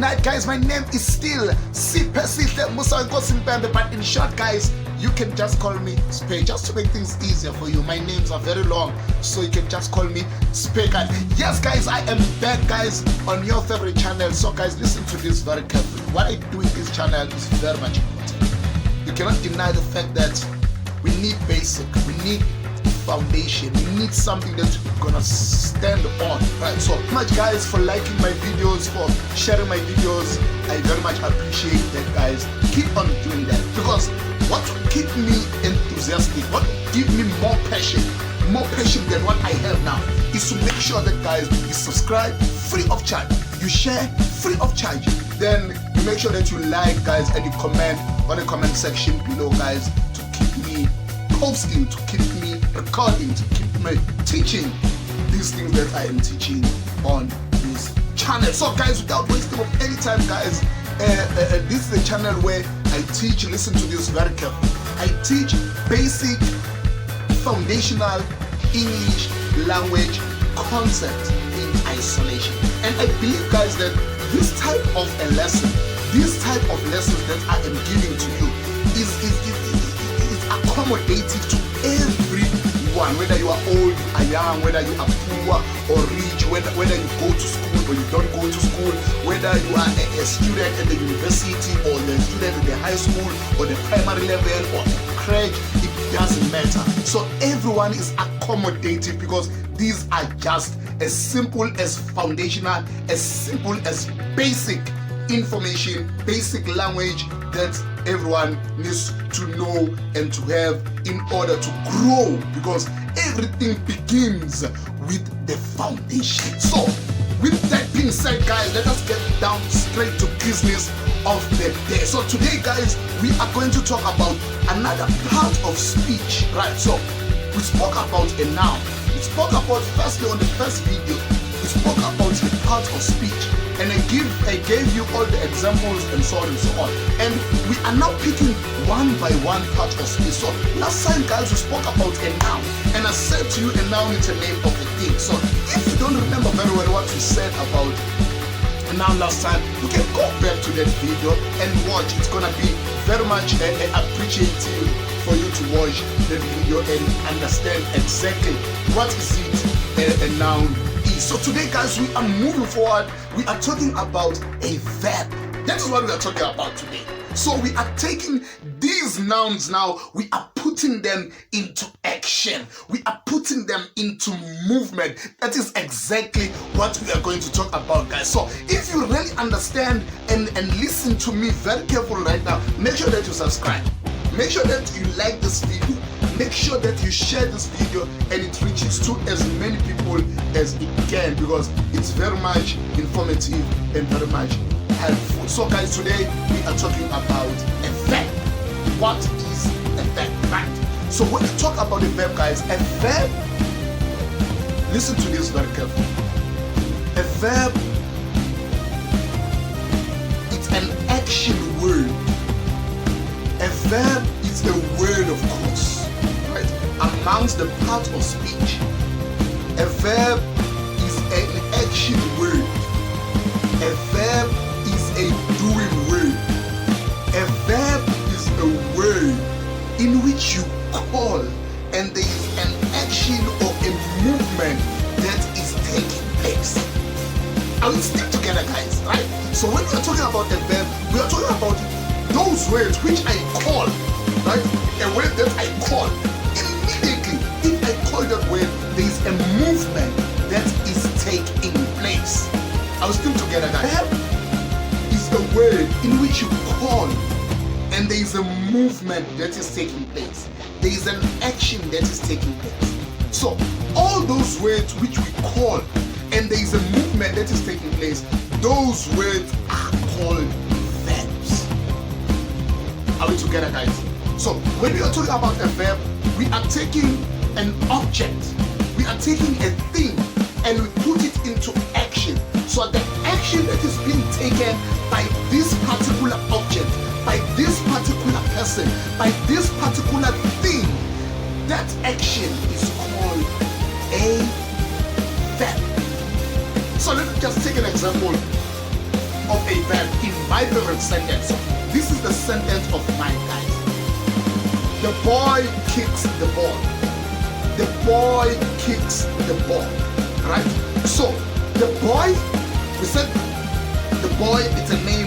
denied, guys. My name is still Siphesihle Musawenkosi Mpembe, but in short, guys, you can just call me Sphe, just to make things easier for you. My names are very long, so you can just call me Sphe, guys. Yes, guys, I am back, guys, on your favorite channel. So, guys, listen to this very carefully. What I do in this channel is very much important. You cannot deny the fact that we need basic, we need foundation, we need something that we're gonna stand on, right? So much, guys, for liking my videos, for sharing my videos. I very much appreciate that, guys. Keep on doing that, because what will keep me enthusiastic, what will give me more passion than what I have now, is to make sure that, guys, you subscribe free of charge, you share free of charge, then you make sure that you like, guys, and you comment on the comment section below, guys, to keep me posting, to keep me recording, to keep me teaching these things that I am teaching on this channel. So, guys, without wasting of any time, guys, this is a channel where I teach, listen to this very carefully, I teach basic foundational English language concepts in isolation. And I believe, guys, that this type of a lesson, this type of lessons that I am giving to you is accommodative to everyone, whether you are old, you are young, whether you are poor or rich, whether you go to school or you don't go to school, whether you are a student at the university or the student at the high school or the primary level or a crèche, it doesn't matter. So everyone is accommodative, because these are just as simple as foundational, as simple as basic information, basic language that everyone needs to know and to have in order to grow, because everything begins with the foundation. So, with that being said, guys, let us get down straight to business of the day. So today, guys, we are going to talk about another part of speech, right? So we spoke about a noun. We spoke about, firstly, on the first video, we spoke about the part of speech, and I gave you all the examples and so on and so on. And we are now picking one by one part of speech. So last time, guys, we spoke about a noun, and I said to you, a noun is a name of a thing. So if you don't remember very well what we said about a noun last time, you can go back to that video and watch. It's gonna be very much appreciative for you to watch the video and understand exactly what is it a noun is. So today, guys, we are moving forward. We are talking about a verb. That is what we are talking about today. So we are taking these nouns now, we are putting them into action. We are putting them into movement. That is exactly what we are going to talk about, guys. So if you really understand and listen to me very carefully right now, make sure that you subscribe. Make sure that you like this video. Make sure that you share this video and it reaches to as many people as it can, because it's very much informative and very much helpful. So, guys, today we are talking about a verb. What is a verb, right? So when you talk about a verb, guys, a verb, listen to this very carefully. A verb, it's an action word. A verb is a word, of course, right? Amongst the part of speech, a verb is an action word. A verb is a doing word. A verb is a word in which you call, and there is an action or a movement that is taking place. I will stick together, guys, right? So when we are talking about a verb, we are talking about those words which I call, right? A word that I call. Immediately, if I call that word, there is a movement that is taking place. I will stick together, guys. Verb is a word in which you call, and there is a movement that is taking place. There is an action that is taking place. So all those words which we call, and there is a movement that is taking place, those words are called verbs. Are we together, guys? So when we are talking about a verb, we are taking an object, we are taking a thing, and we put it into action. So the action that is being taken by this particular object, by this particular person, by this particular thing, that action is called a verb. So let me just take an example of a verb in my favorite sentence. So this is the sentence of mine, guys. The boy kicks the ball. The boy kicks the ball, right? So the boy, we said the boy is a name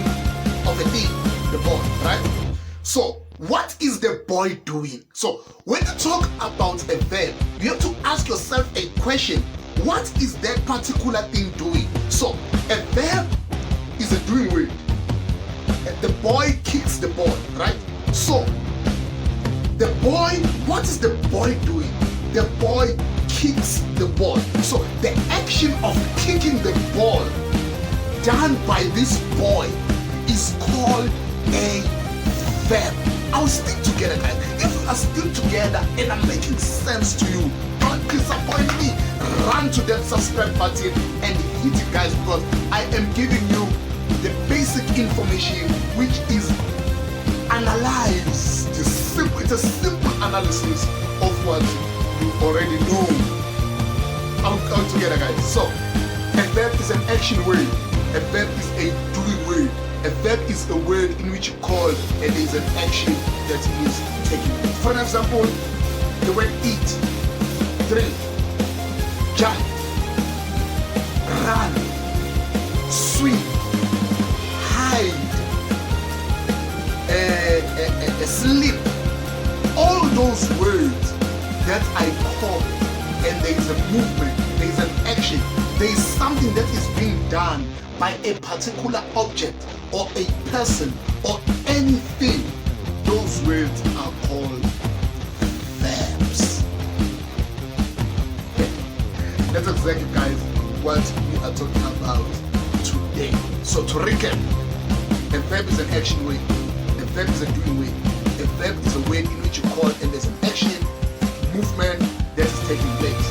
of a thing, the boy, right? So what is the boy doing? So when you talk about a verb, you have to ask yourself a question. What is that particular thing doing? So a verb is a doing word. The boy kicks the ball, right? So the boy, what is the boy doing? The boy kicks the ball. So the action of kicking the ball done by this boy is called a verb. I'll stick together, guys. If you are still together and I'm making sense to you, don't disappoint me. Run to that subscribe button and hit it, guys, because I am giving you the basic information which is analyzed. It's a simple analysis of what you already know. All together, guys. So a verb is an action word. A verb is a doing word. A verb is a word in which you call and there is an action that is taken. For example, the word eat, drink, jump, run, swim, hide, sleep. All those words that I call, and there is a movement, there is an action, there is something that is being done by a particular object or a person or anything. Those words are called verbs. That's exactly, guys, what we are talking about today. So to recap, a verb is an action word. A verb is a doing word. A verb is a word in which you call and there's an action, movement that is taking place.